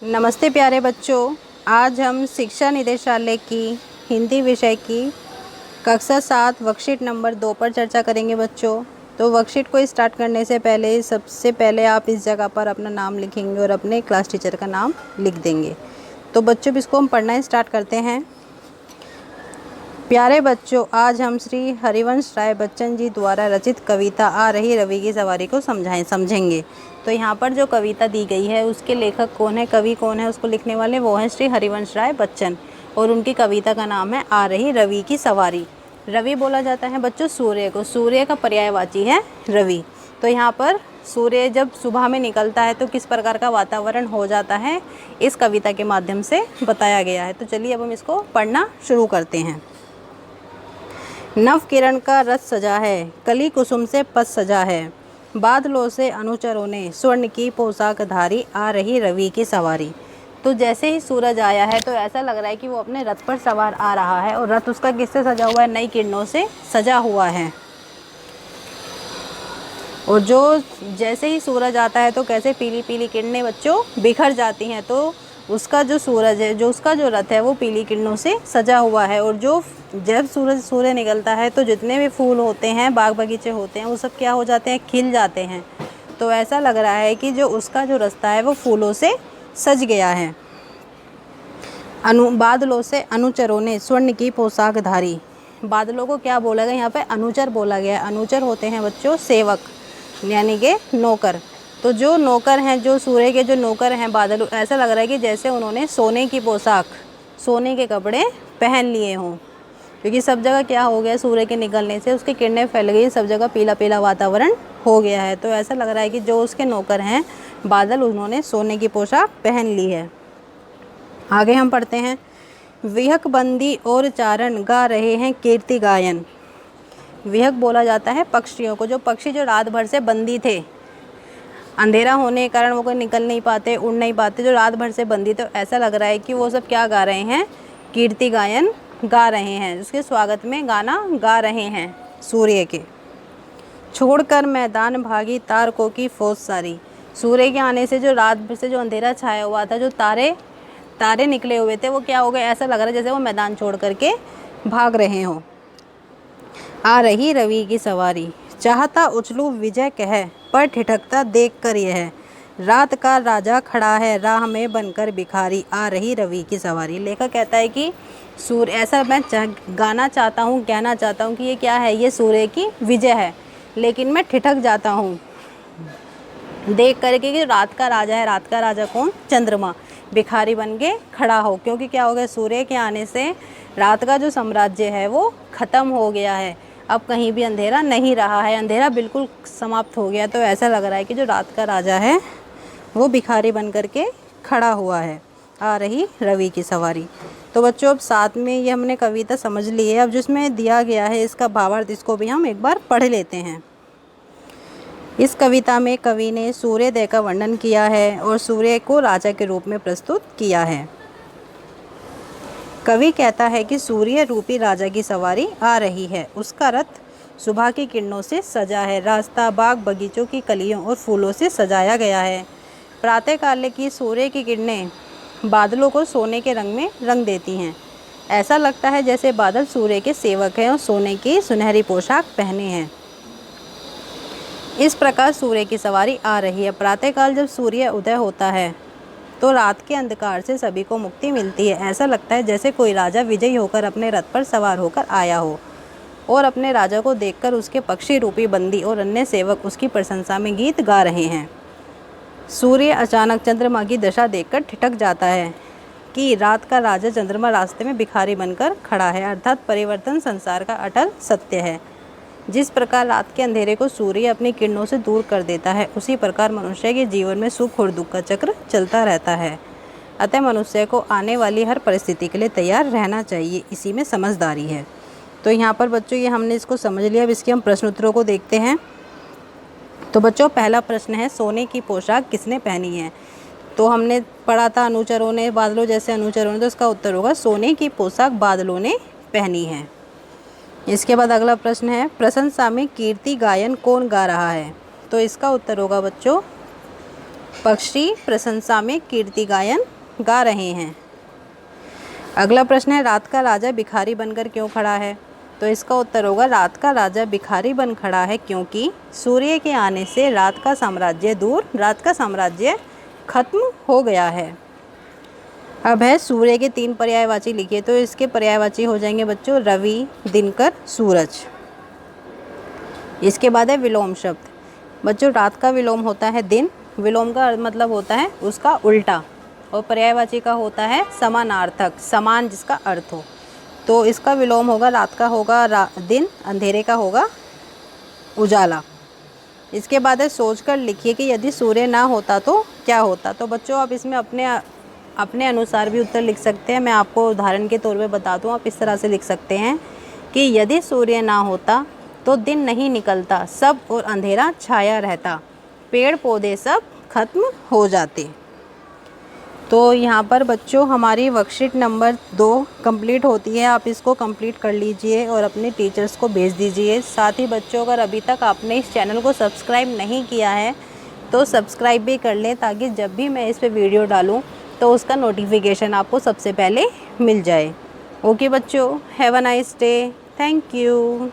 नमस्ते प्यारे बच्चों, आज हम शिक्षा निदेशालय की हिंदी विषय की कक्षा 7 वर्कशीट नंबर 2 पर चर्चा करेंगे बच्चों। तो वर्कशीट को स्टार्ट करने से पहले सबसे पहले आप इस जगह पर अपना नाम लिखेंगे और अपने क्लास टीचर का नाम लिख देंगे। तो बच्चों इसको हम पढ़ना स्टार्ट करते हैं। प्यारे बच्चों, आज हम श्री हरिवंश राय बच्चन जी द्वारा रचित कविता आ रही रवि की सवारी को समझेंगे। तो यहाँ पर जो कविता दी गई है उसके लेखक कौन है, कवि कौन है, उसको लिखने वाले वो हैं श्री हरिवंश राय बच्चन, और उनकी कविता का नाम है आ रही रवि की सवारी। रवि बोला जाता है बच्चों सूर्य को, सूर्य का पर्यायवाची है रवि। तो यहाँ पर सूर्य जब सुबह में निकलता है तो किस प्रकार का वातावरण हो जाता है, इस कविता के माध्यम से बताया गया है। तो चलिए अब हम इसको पढ़ना शुरू करते हैं। नव किरण का रथ सजा है, कली कुसुम से पस सजा है, बादलों से अनुचरों ने स्वर्ण की पोशाक धारी, आ रही रवि की सवारी। तो जैसे ही सूरज आया है तो ऐसा लग रहा है कि वो अपने रथ पर सवार आ रहा है, और रथ उसका किससे सजा हुआ है, नई किरणों से सजा हुआ है। और जो जैसे ही सूरज आता है तो कैसे पीली पीली किरणें बच्चों बिखर जाती हैं। तो उसका जो सूरज है, जो उसका जो रथ है वो पीली किरणों से सजा हुआ है। और जो जब सूर्य निकलता है तो जितने भी फूल होते हैं, बाग बगीचे होते हैं, वो सब क्या हो जाते हैं, खिल जाते हैं। तो ऐसा लग रहा है कि जो उसका जो रास्ता है वो फूलों से सज गया है। बादलों से अनुचरों ने स्वर्ण की पोशाक धारी। बादलों को क्या बोला गया, यहाँ पे अनुचर बोला गया। अनुचर होते हैं बच्चों सेवक, यानी कि नौकर। तो जो नौकर हैं, जो सूर्य के जो नौकर हैं बादल, ऐसा लग रहा है कि जैसे उन्होंने सोने की पोशाक, सोने के कपड़े पहन लिए हों, क्योंकि सब जगह क्या हो गया, सूर्य के निकलने से उसकी किरणें फैल गई, सब जगह पीला पीला वातावरण हो गया है। तो ऐसा लग रहा है कि जो उसके नौकर हैं बादल, उन्होंने सोने की पोशाक पहन ली है। आगे हम पढ़ते हैं। विहक बंदी और चारण गा रहे हैं कीर्ति गायन। विहक बोला जाता है पक्षियों को, जो पक्षी जो रात भर से बंदी थे, अंधेरा होने के कारण वो कोई निकल नहीं पाते, उड़ नहीं पाते, जो रात भर से बंदी। तो ऐसा लग रहा है कि वो सब क्या गा रहे हैं, कीर्ति गायन गा रहे हैं, उसके स्वागत में गाना गा रहे हैं सूर्य के। छोड़कर मैदान भागी तारकों की फौज सारी। सूर्य के आने से जो रात भर से जो अंधेरा छाया हुआ था, जो तारे निकले हुए थे, वो क्या हो गए, ऐसा लग रहा है जैसे वो मैदान छोड़ करके भाग रहे हों। आ रही रवि की सवारी, चाहता उछलूं विजय कह, पर ठिठकता देख कर यह, रात का राजा खड़ा है राह में बनकर भिखारी, आ रही रवि की सवारी। लेखक कहता है कि सूर्य, ऐसा मैं गाना चाहता हूँ, कहना चाहता हूँ कि ये क्या है, ये सूर्य की विजय है, लेकिन मैं ठिठक जाता हूँ देख करके कि रात का राजा है। रात का राजा कौन, चंद्रमा, भिखारी बन के खड़ा हो, क्योंकि क्या हो गया, सूर्य के आने से रात का जो साम्राज्य है वो ख़त्म हो गया है। अब कहीं भी अंधेरा नहीं रहा है, अंधेरा बिल्कुल समाप्त हो गया। तो ऐसा लग रहा है कि जो रात का राजा है वो भिखारी बन कर के खड़ा हुआ है, आ रही रवि की सवारी। तो बच्चों अब साथ में ये हमने कविता समझ ली है। अब जिसमें दिया गया है इसका भावार्थ, इसको भी हम एक बार पढ़ लेते हैं। इस कविता में कवि ने सूर्योदय का वर्णन किया है और सूर्य को राजा के रूप में प्रस्तुत किया है। कवि कहता है कि सूर्य रूपी राजा की सवारी आ रही है, उसका रथ सुबह की किरणों से सजा है, रास्ता बाग बगीचों की कलियों और फूलों से सजाया गया है। प्रातःकाल की सूर्य की किरणें बादलों को सोने के रंग में रंग देती हैं। ऐसा लगता है जैसे बादल सूर्य के सेवक हैं और सोने की सुनहरी पोशाक पहने हैं। इस प्रकार सूर्य की सवारी आ रही है। प्रातःकाल जब सूर्य उदय होता है तो रात के अंधकार से सभी को मुक्ति मिलती है। ऐसा लगता है जैसे कोई राजा विजयी होकर अपने रथ पर सवार होकर आया हो, और अपने राजा को देखकर उसके पक्षी रूपी बंदी और अन्य सेवक उसकी प्रशंसा में गीत गा रहे हैं। सूर्य अचानक चंद्रमा की दशा देखकर ठिठक जाता है कि रात का राजा चंद्रमा रास्ते में भिखारी बनकर खड़ा है, अर्थात परिवर्तन संसार का अटल सत्य है। जिस प्रकार रात के अंधेरे को सूर्य अपनी किरणों से दूर कर देता है, उसी प्रकार मनुष्य के जीवन में सुख और दुख का चक्र चलता रहता है। अतः मनुष्य को आने वाली हर परिस्थिति के लिए तैयार रहना चाहिए, इसी में समझदारी है। तो यहाँ पर बच्चों ये हमने इसको समझ लिया। अब इसके हम प्रश्न उत्तरों को देखते हैं। तो बच्चों पहला प्रश्न है, सोने की पोशाक किसने पहनी है। तो हमने पढ़ा था अनुचरों ने, बादलों जैसे अनुचरों ने, तो इसका उत्तर होगा सोने की पोशाक बादलों ने पहनी है। इसके बाद अगला प्रश्न है, प्रशंसा में कीर्ति गायन कौन गा रहा है। तो इसका उत्तर होगा बच्चों पक्षी प्रशंसा में कीर्ति गायन गा रहे हैं। अगला प्रश्न है, रात का राजा भिखारी बनकर क्यों खड़ा है? तो इसका उत्तर होगा, रात का राजा भिखारी बन खड़ा है क्योंकि सूर्य के आने से रात का साम्राज्य खत्म हो गया है। अब है सूर्य के 3 पर्यायवाची लिखिए। तो इसके पर्यायवाची हो जाएंगे बच्चों रवि, दिनकर, सूरज। इसके बाद है विलोम शब्द। बच्चों रात का विलोम होता है दिन, विलोम का मतलब होता है उसका उल्टा, और पर्यायवाची का होता है समानार्थक, समान जिसका अर्थ हो। तो इसका विलोम होगा, रात का होगा दिन, अंधेरे का होगा उजाला। इसके बाद है सोचकर लिखिए कि यदि सूर्य ना होता तो क्या होता। तो बच्चों आप इसमें अपने अनुसार भी उत्तर लिख सकते हैं। मैं आपको उदाहरण के तौर पे बता दूं, आप इस तरह से लिख सकते हैं कि यदि सूर्य ना होता तो दिन नहीं निकलता, सब और अंधेरा छाया रहता, पेड़ पौधे सब खत्म हो जाते। तो यहाँ पर बच्चों हमारी वर्कशीट नंबर 2 कंप्लीट होती है। आप इसको कंप्लीट कर लीजिए और अपने टीचर्स को भेज दीजिए। साथ ही बच्चों अगर अभी तक आपने इस चैनल को सब्सक्राइब नहीं किया है तो सब्सक्राइब भी कर लें, ताकि जब भी मैं इस पर वीडियो डालूँ तो उसका नोटिफिकेशन आपको सबसे पहले मिल जाए। ओके बच्चों, have a nice day, thank you.